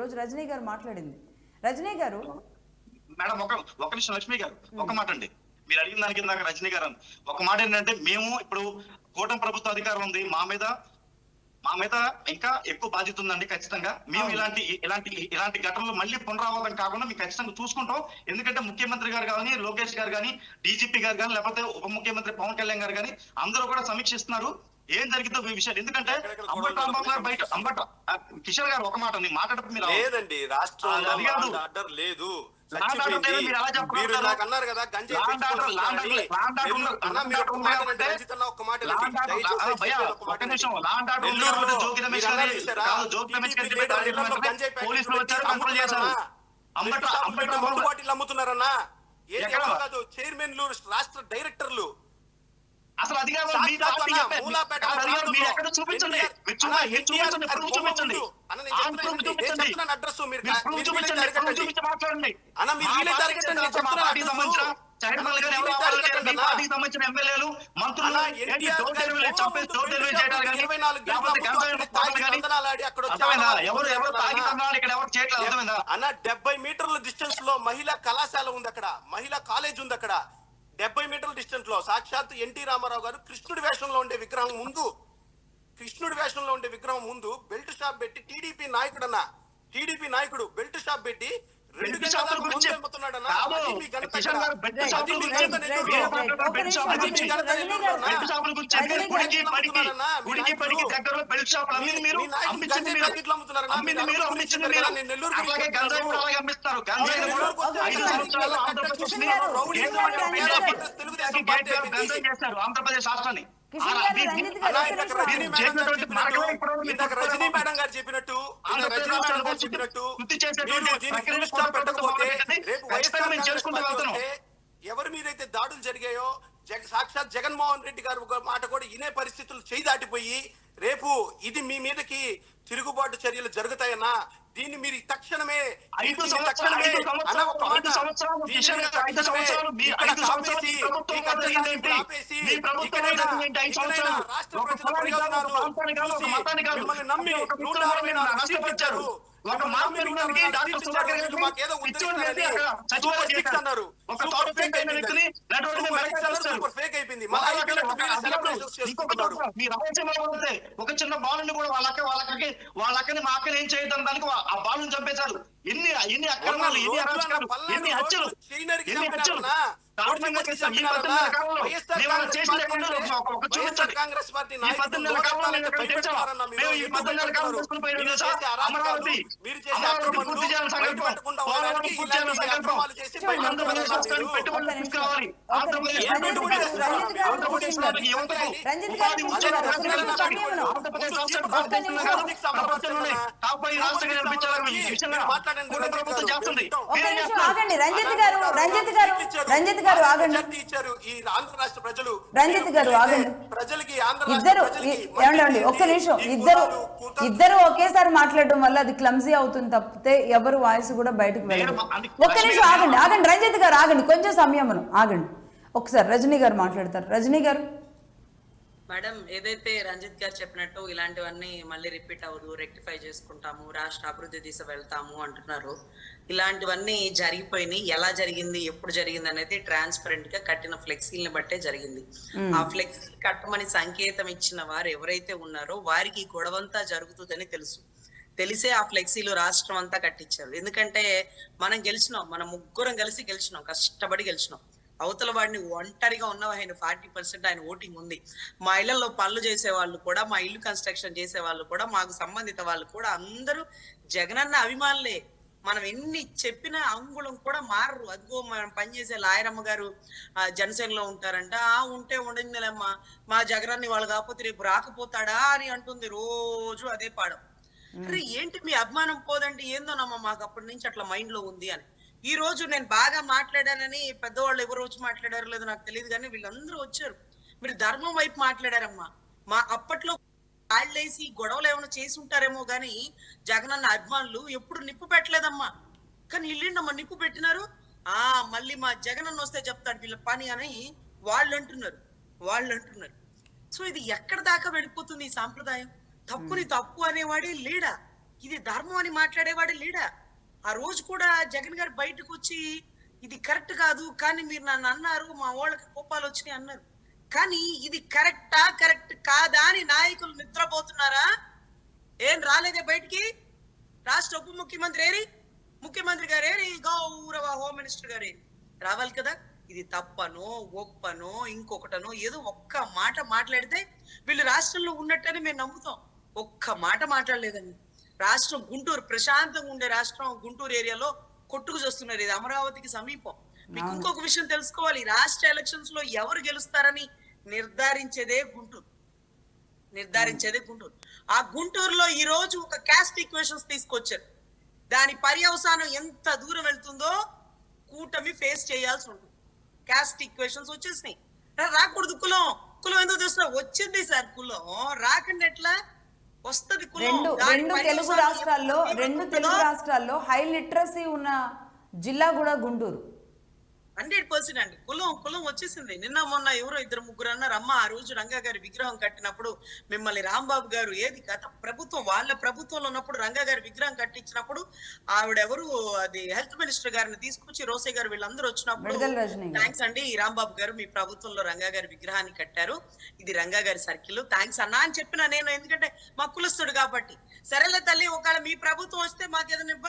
ఈరోజు రజనీ గారు మాట్లాడింది. రజనీ గారు మేడం ఒక నిమిషం లక్ష్మి గారు ఒక మాట అండి. మీరు అడిగిన దానికి ఇందాక రజనీ గారు ఒక మాట ఏంటంటే, మేము ఇప్పుడు కూటమి ప్రభుత్వ అధికారం ఉంది, మా మీద ఇంకా ఎక్కువ బాధ్యత ఉందండి. ఖచ్చితంగా మేము ఇలాంటి ఘటనలు మళ్ళీ పునరావృతం కాకుండా మేము ఖచ్చితంగా చూసుకుంటాం. ఎందుకంటే ముఖ్యమంత్రి గారు కానీ, లోకేష్ గారు కానీ, డీజీపీ గారు కానీ, లేకపోతే ఉప ముఖ్యమంత్రి పవన్ కళ్యాణ్ గారు కానీ అందరూ కూడా సమీక్షిస్తున్నారు ఏం జరిగిందో ఈ విషయాలు. ఎందుకంటే అంబట కిషోర్ గారు ఒక మాట మాట్లాడప్పుడు మీరు లేదండి, రాష్ట్రంలో ఆర్డర్ లేదు. మీరు నాకు అన్నారు కదా గంజాయి అమ్ముతున్నారన్నా. ఏం కాదు, చైర్మన్లు, రాష్ట్ర డైరెక్టర్లు అసలు అది కాదు. చూపించండి అడ్రస్ మీరు సంబంధించిన ఎమ్మెల్యేలు మంత్రులు అన్న 70 మీటర్ల డిస్టెన్స్ లో మహిళా కళాశాల ఉంది, అక్కడ మహిళా కాలేజ్ ఉంది. అక్కడ 70 మీటర్ల డిస్టెన్స్ లో సాక్షాత్ ఎన్టీ రామారావు గారు కృష్ణుడి వేషంలో ఉండే విగ్రహం ముందు బెల్ట్ షాప్ పెట్టి టీడీపీ నాయకుడు బెల్ట్ షాప్ పెట్టి 2 గంటల ముందు అమ్ముతున్నాడన్నా. ఆంధ్రప్రదేశ్ రాష్ట్రాన్ని రజనీ మేడం గారు చెప్పినట్టు ఎవరి మీదైతే దాడులు జరిగాయో సాక్షాత్ జగన్మోహన్ రెడ్డి గారు మాట కూడా ఇనే పరిస్థితులు చేయి దాటిపోయి రేపు ఇది మీ మీదకి తిరుగుబాటు చర్యలు జరుగుతాయన్నా. దీన్ని మీరు తక్షణమే నమ్మి 164 ఒక చిన్న బాలుని కూడా వాళ్ళక్కని మా అక్కని ఏం చేయడం దానికి ఆ బాలుని చంపేశారు. ఎన్ని అక్రమాలు, ఎన్ని అరాచకాలు, ఎన్ని హత్యలు. కాంగ్రెస్ పార్టీ రంజిత్ గారు ఆగండి. ప్రజలకి ఒక్క నిమిషం. ఇద్దరు ఒకేసారి మాట్లాడడం వల్ల అది క్లమ్జీ అవుతుంది తప్పితే ఎవరు వాయిస్ కూడా బయటకు వెళ్ళదు. ఒక్క నిమిషం ఆగండి రంజిత్ గారు ఆగండి, కొంచెం సమయం ఆగండి. ఒకసారి రజనీ గారు మాట్లాడతారు. రజనీ గారు. మేడం, ఏదైతే రంజిత్ గారు చెప్పినట్టు ఇలాంటివన్నీ మళ్ళీ రిపీట్ అవ్వదు, రెక్టిఫై చేసుకుంటాము, రాష్ట్ర అభివృద్ధి దిశ వెళ్తాము అంటున్నారు. ఇలాంటివన్నీ జరిగిపోయినాయి. ఎలా జరిగింది, ఎప్పుడు జరిగింది అనేది ట్రాన్స్పరెంట్ గా కట్టిన ఫ్లెక్సీలను బట్టే జరిగింది. ఆ ఫ్లెక్సీ కట్టమని సంకేతం ఇచ్చిన వారు ఎవరైతే ఉన్నారో వారికి గొడవంతా జరుగుతుందని తెలిసే ఆ ఫ్లెక్సీలు రాష్ట్రం అంతా కట్టించారు. ఎందుకంటే మనం గెలిచినాం, మనం ముగ్గురం కలిసి గెలిచినాం, కష్టపడి గెలిచినాం. అవతల వాడిని ఒంటరిగా ఉన్న ఆయన 40% ఆయన ఓటింగ్ ఉంది. మా ఇళ్లలో పనులు చేసే వాళ్ళు కూడా, మా ఇల్లు కన్స్ట్రక్షన్ చేసే వాళ్ళు కూడా, మాకు సంబంధిత వాళ్ళు కూడా అందరూ జగనన్న అభిమానులే. మనం ఎన్ని చెప్పిన అంగుళం కూడా మారరు. అదిగో మనం పనిచేసే లాయరమ్మ గారు జనసేనలో ఉంటారంట. ఉంటే ఉండిందిలేమ్మా, మా జగనాన్ని వాళ్ళు కాకపోతే రేపు రాకపోతాడా అని అంటుంది రోజు అదే పాడం. అరే ఏంటి మీ అభిమానం పోదండి, ఏందోనమ్మా మాకు అప్పటి నుంచి అట్లా మైండ్ లో ఉంది అని. ఈ రోజు నేను బాగా మాట్లాడానని పెద్దవాళ్ళు ఎవరు వచ్చి మాట్లాడారో లేదో నాకు తెలియదు, కానీ వీళ్ళందరూ వచ్చారు. మీరు ధర్మం వైపు మాట్లాడారమ్మా. మా అప్పట్లో కాళ్ళేసి గొడవలు ఏమైనా చేసి ఉంటారేమో గానీ జగనన్న అభిమానులు ఎప్పుడు నిప్పు పెట్టలేదమ్మా. కానీ వీళ్ళేంటమ్మా నిప్పు పెట్టినారు. మళ్ళీ మా జగనన్న వస్తే చెప్తాడు వీళ్ళ పని అని వాళ్ళు అంటున్నారు. సో ఇది ఎక్కడ దాకా వెళ్ళిపోతుంది ఈ సాంప్రదాయం? తప్పుని తప్పు అనేవాడే లేడా? ఇది ధర్మం అని మాట్లాడేవాడే లేడా? ఆ రోజు కూడా జగన్ గారు బయటకు వచ్చి ఇది కరెక్ట్ కాదు, కానీ మీరు నన్ను అన్నారు, మా వాళ్ళకి కోపాలు వచ్చినాయి అన్నారు. కానీ ఇది కరెక్టా కరెక్ట్ కాదా అని నాయకులు నిద్రపోతున్నారా? ఏం రాలేదే బయటికి? రాష్ట్ర ఉప ముఖ్యమంత్రి ఏరి, ముఖ్యమంత్రి గారు ఏరి, గౌరవ హోమ్ మినిస్టర్ గారు ఏరి, రావాలి కదా. ఇది తప్పనో ఒప్పనో ఇంకొకటనో ఏదో ఒక్క మాట మాట్లాడితే వీళ్ళు రాష్ట్రంలో ఉన్నట్టని మేము నమ్ముతాం. ఒక్క మాట మాట్లాడలేదండి. రాష్ట్రం గుంటూరు, ప్రశాంతంగా ఉండే రాష్ట్రం గుంటూరు ఏరియాలో కొట్టుకు చూస్తున్నారు. ఇది అమరావతికి సమీపం. మీకు ఇంకొక విషయం తెలుసుకోవాలి, రాష్ట్ర ఎలక్షన్స్ లో ఎవరు గెలుస్తారని నిర్ధారించేదే గుంటూరు. ఆ గుంటూరులో ఈ రోజు ఒక క్యాస్ట్ ఈక్వేషన్స్ తీసుకొచ్చారు. దాని పర్యవసానం ఎంత దూరం వెళ్తుందో కూటమి ఫేస్ చేయాల్సి ఉంటుంది. క్యాస్ట్ ఈక్వేషన్స్ వచ్చేసినాయి. రాకూడదు కులం ఎందుకు చూస్తున్నా? వచ్చింది సార్, కులం రాకుండా ఎట్లా వస్తుంది? రెండు తెలుగు రాష్ట్రాల్లో హై లిటరసీ ఉన్న జిల్లా కూడా గుంటూరు. 100% అండి. కులం వచ్చేసింది. నిన్న మొన్న ఎవరో 2-3 అన్నారు, అమ్మ ఆ రోజు రంగా గారి విగ్రహం కట్టినప్పుడు మిమ్మల్ని రాంబాబు గారు ఏది గత ప్రభుత్వం, వాళ్ళ ప్రభుత్వంలో ఉన్నప్పుడు రంగా గారి విగ్రహం కట్టించినప్పుడు ఆవిడెవరు, అది హెల్త్ మినిస్టర్ గారిని తీసుకొచ్చి రోసే గారు వీళ్ళందరూ వచ్చినప్పుడు థ్యాంక్స్ అండి రాంబాబు గారు, మీ ప్రభుత్వంలో రంగా గారి విగ్రహాన్ని కట్టారు, ఇది రంగా గారి సర్కిల్, థ్యాంక్స్ అన్నా అని చెప్పిన నేను. ఎందుకంటే మా కులస్తుడు కాబట్టి. సరేలే తల్లి, ఒకవేళ మీ ప్రభుత్వం వస్తే మాకేదైనా